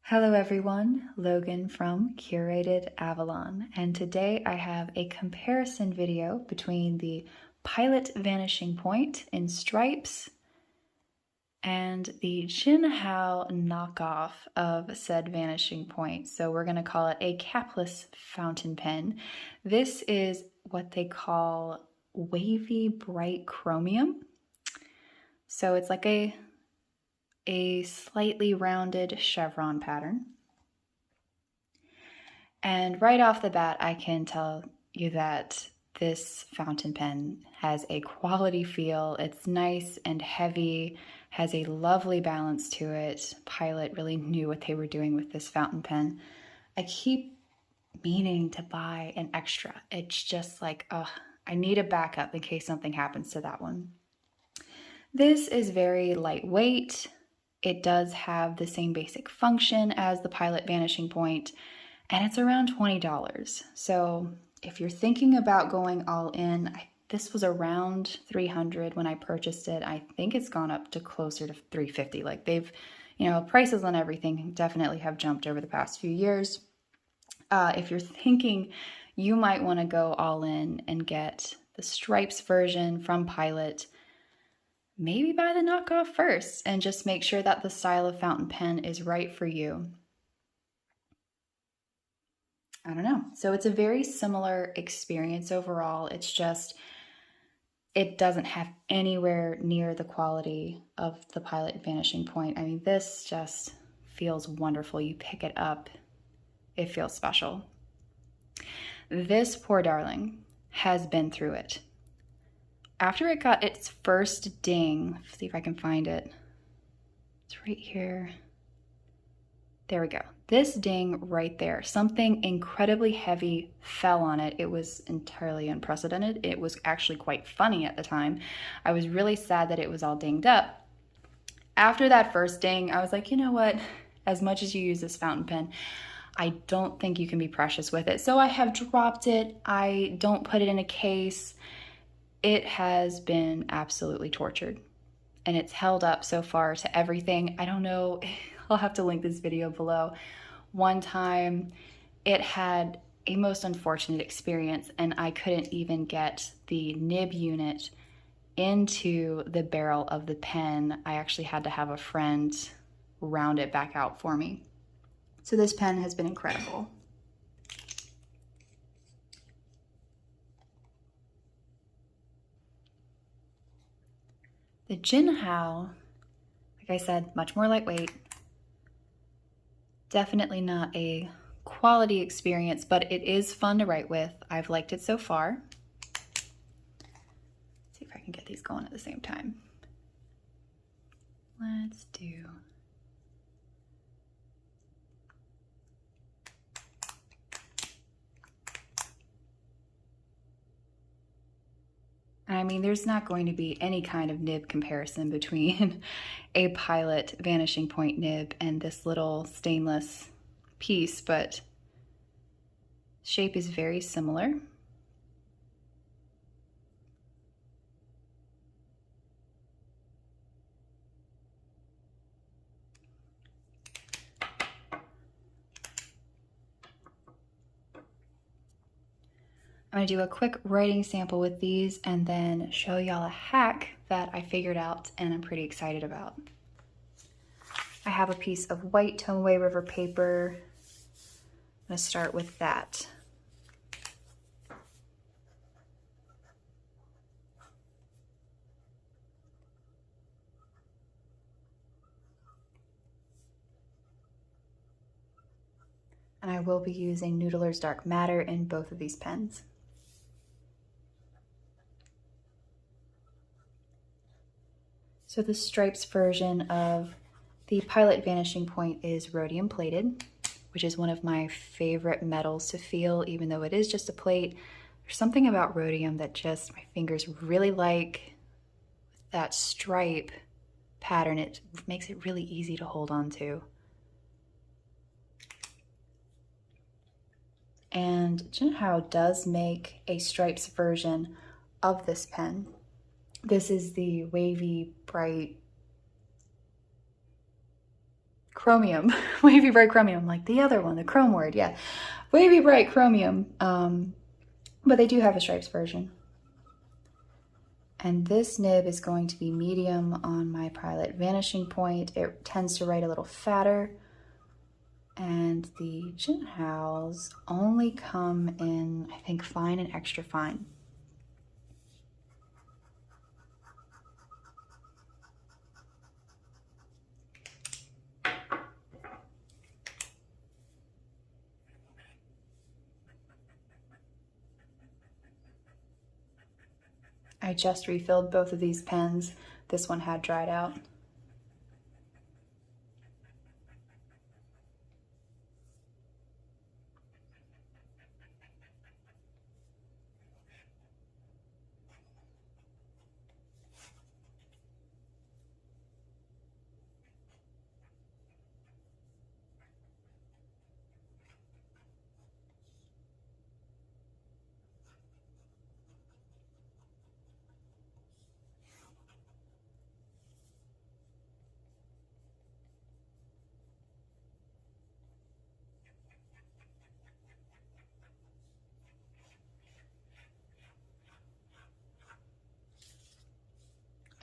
Hello everyone, Logan from Curated Avalon, and today I have a comparison video between the Pilot Vanishing Point in stripes and the Jinhao knockoff of said Vanishing Point. So we're going to call it a capless fountain pen. This is what they call wavy bright chromium. So it's like a slightly rounded chevron pattern. And right off the bat, I can tell you that this fountain pen has a quality feel. It's nice and heavy, has a lovely balance to it. Pilot really knew what they were doing with this fountain pen. I keep meaning to buy an extra. It's just like, oh, I need a backup in case something happens to that one. This is very lightweight. It does have the same basic function as the Pilot Vanishing Point, and it's around $20. So if you're thinking about going all in, this was around $300 when I purchased it. I think it's gone up to closer to $350. Like they've, prices on everything definitely have jumped over the past few years. If you're thinking you might want to go all in and get the stripes version from Pilot, maybe buy the knockoff first and just make sure that the style of fountain pen is right for you. I don't know. So it's a very similar experience overall. It's just, it doesn't have anywhere near the quality of the Pilot Vanishing Point. I mean, this just feels wonderful. You pick it up, it feels special. This poor darling has been through it. After it got its first ding, let's see if I can find it. It's right here. There we go. This ding right there, something incredibly heavy fell on it. It was entirely unprecedented. It was actually quite funny at the time. I was really sad that it was all dinged up. After that first ding, I was like, you know what? As much as you use this fountain pen, I don't think you can be precious with it. So I have dropped it. I don't put it in a case. It has been absolutely tortured, and it's held up so far to everything. I don't know, I'll have to link this video below. One time it had a most unfortunate experience, and I couldn't even get the nib unit into the barrel of the pen. I actually had to have a friend round it back out for me. So this pen has been incredible. The Jinhao, like I said, much more lightweight. Definitely not a quality experience, but it is fun to write with. I've liked it so far. Let's see if I can get these going at the same time. Let's do... I mean, there's not going to be any kind of nib comparison between a Pilot Vanishing Point nib and this little stainless piece, but shape is very similar. I'm going to do a quick writing sample with these and then show y'all a hack that I figured out and I'm pretty excited about. I have a piece of white Tomoe River paper. I'm going to start with that. And I will be using Noodler's Dark Matter in both of these pens. So the stripes version of the Pilot Vanishing Point is rhodium plated, which is one of my favorite metals to feel, even though it is just a plate. There's something about rhodium that just my fingers really like. That stripe pattern, it makes it really easy to hold on to. And Jinhao does make a stripes version of this pen. This is the wavy, bright chromium, wavy bright chromium, like the other one, the chrome word, yeah. Wavy bright chromium, but they do have a stripes version. And this nib is going to be medium on my Pilot Vanishing Point. It tends to write a little fatter. And the Jinhaos only come in, I think, fine and extra fine. I just refilled both of these pens. This one had dried out.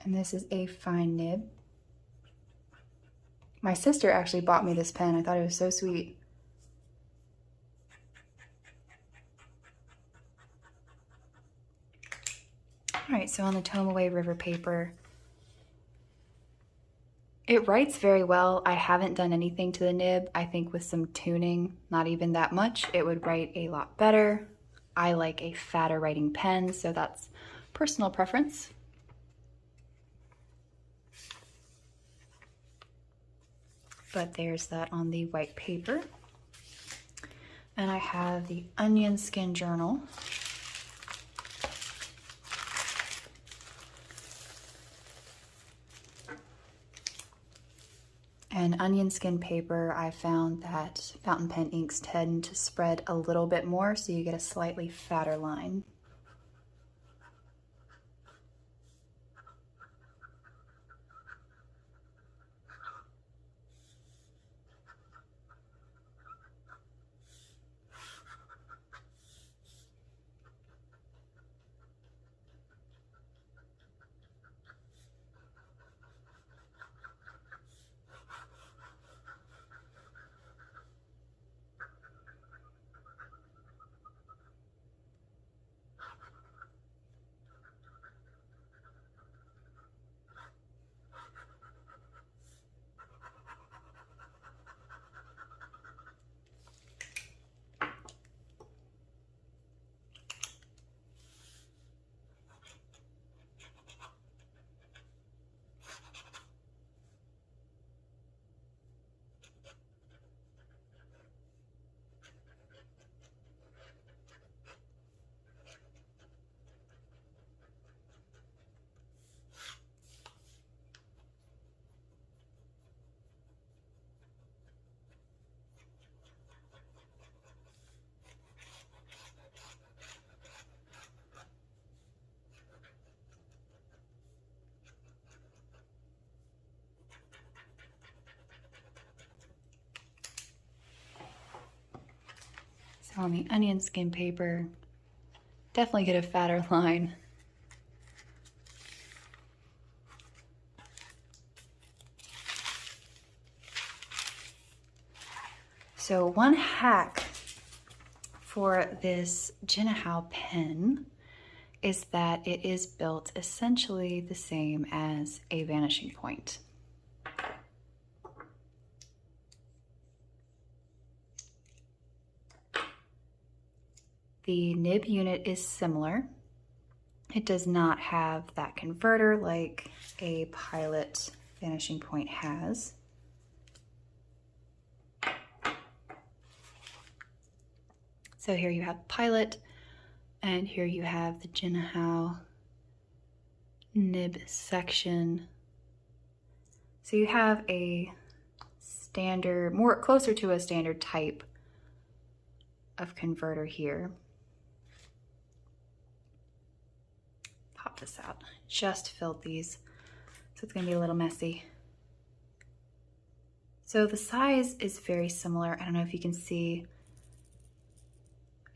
And this is a fine nib. My sister actually bought me this pen. I thought it was so sweet. All right, so on the Tomaway River paper, it writes very well. I haven't done anything to the nib. I think with some tuning, not even that much, it would write a lot better. I like a fatter writing pen, so that's personal preference. But there's that on the white paper. And I have the Onion Skin Journal. And onion skin paper, I found that fountain pen inks tend to spread a little bit more, so you get a slightly fatter line. So on the onion skin paper, definitely get a fatter line. So one hack for this Jinhao pen is that it is built essentially the same as a Vanishing Point. The nib unit is similar. It does not have that converter like a Pilot Vanishing Point has. So here you have Pilot, and here you have the Jinhao nib section. So you have a standard, more closer to a standard type of converter here. Pop this out. Just filled these, so it's gonna be a little messy. So the size is very similar. I don't know if you can see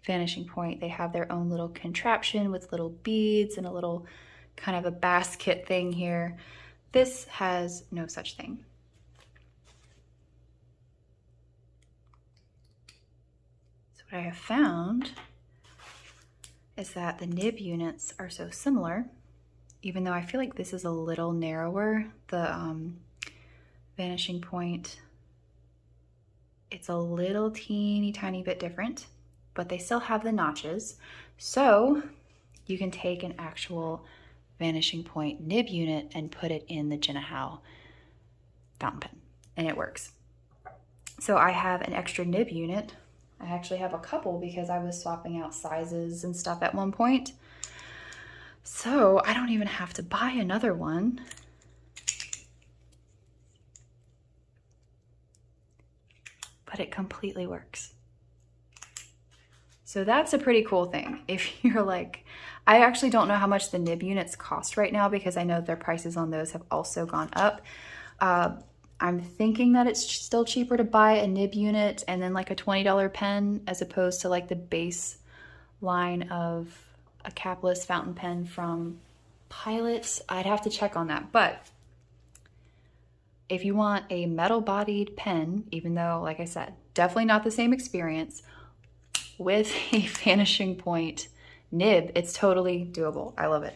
Vanishing Point. They have their own little contraption with little beads and a little kind of a basket thing here. This has no such thing. So what I have found is that the nib units are so similar, even though I feel like this is a little narrower, the Vanishing Point, it's a little teeny tiny bit different, but they still have the notches. So you can take an actual Vanishing Point nib unit and put it in the Jinhao fountain pen, and it works. So I have an extra nib unit. I actually have a couple because I was swapping out sizes and stuff at one point. So I don't even have to buy another one. But it completely works. So that's a pretty cool thing. If you're like, I actually don't know how much the nib units cost right now because I know their prices on those have also gone up. I'm thinking that it's still cheaper to buy a nib unit and then like a $20 pen as opposed to like the base line of a capless fountain pen from Pilot. I'd have to check on that. But if you want a metal-bodied pen, even though, like I said, definitely not the same experience, with a Vanishing Point nib, it's totally doable. I love it.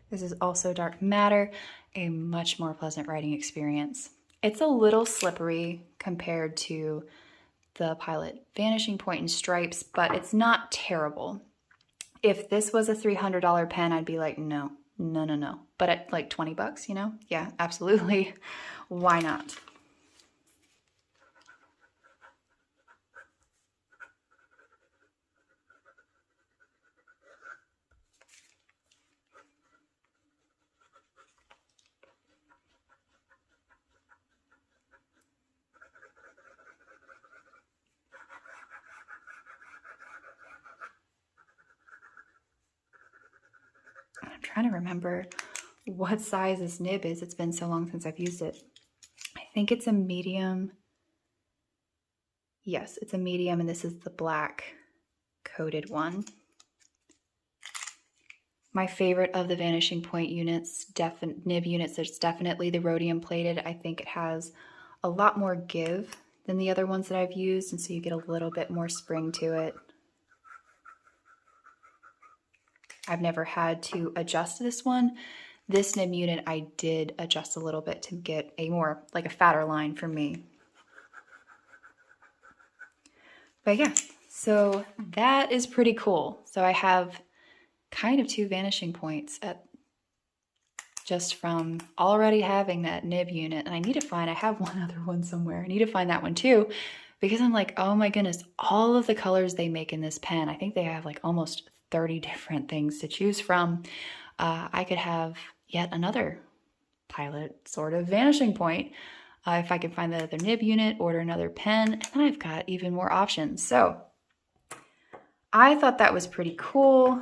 This is also dark matter, a much more pleasant writing experience. It's a little slippery compared to the Pilot Vanishing Point and stripes, but it's not terrible. If this was a $300 pen, I'd be like, no. But at like 20 bucks, you know? Yeah, absolutely. Why not? I'm trying to remember what size this nib is. It's been so long since I've used it. I think it's a medium. Yes, it's a medium, and this is the black coated one. My favorite of the Vanishing Point units, nib units, is definitely the rhodium plated. I think it has a lot more give than the other ones that I've used, and so you get a little bit more spring to it. I've never had to adjust this one. This nib unit I did adjust a little bit to get a more, like a fatter line for me. But yeah, so that is pretty cool. So I have kind of two Vanishing Points just from already having that nib unit. And I need to find, I have one other one somewhere. I need to find that one too, because I'm like, oh my goodness, all of the colors they make in this pen. I think they have like almost 30 different things to choose from. I could have yet another Pilot sort of Vanishing Point. If I can find the other nib unit, order another pen, and then I've got even more options. So I thought that was pretty cool.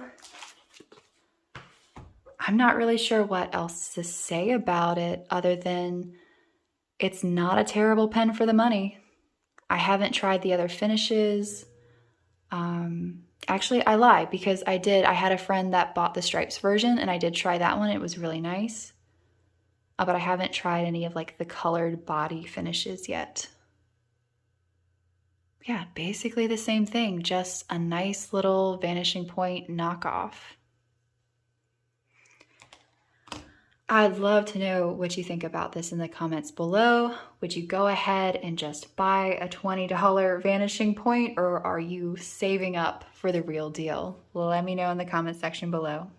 I'm not really sure what else to say about it other than it's not a terrible pen for the money. I haven't tried the other finishes. Actually, I lie because I had a friend that bought the stripes version and I did try that one. It was really nice. But I haven't tried any of like the colored body finishes yet. Yeah, basically the same thing, just a nice little Vanishing Point knockoff. I'd love to know what you think about this in the comments below. Would you go ahead and just buy a $20 Vanishing Point, or are you saving up for the real deal? Let me know in the comment section below.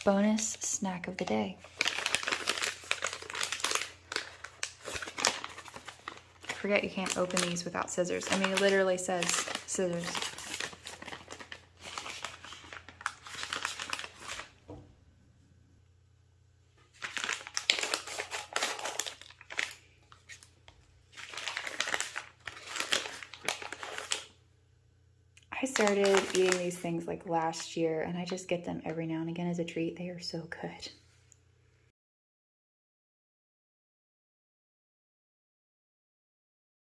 Bonus snack of the day. forget you can't open these without scissors. I mean, it literally says scissors. I started eating these things like last year, and I just get them every now and again as a treat. They are so good.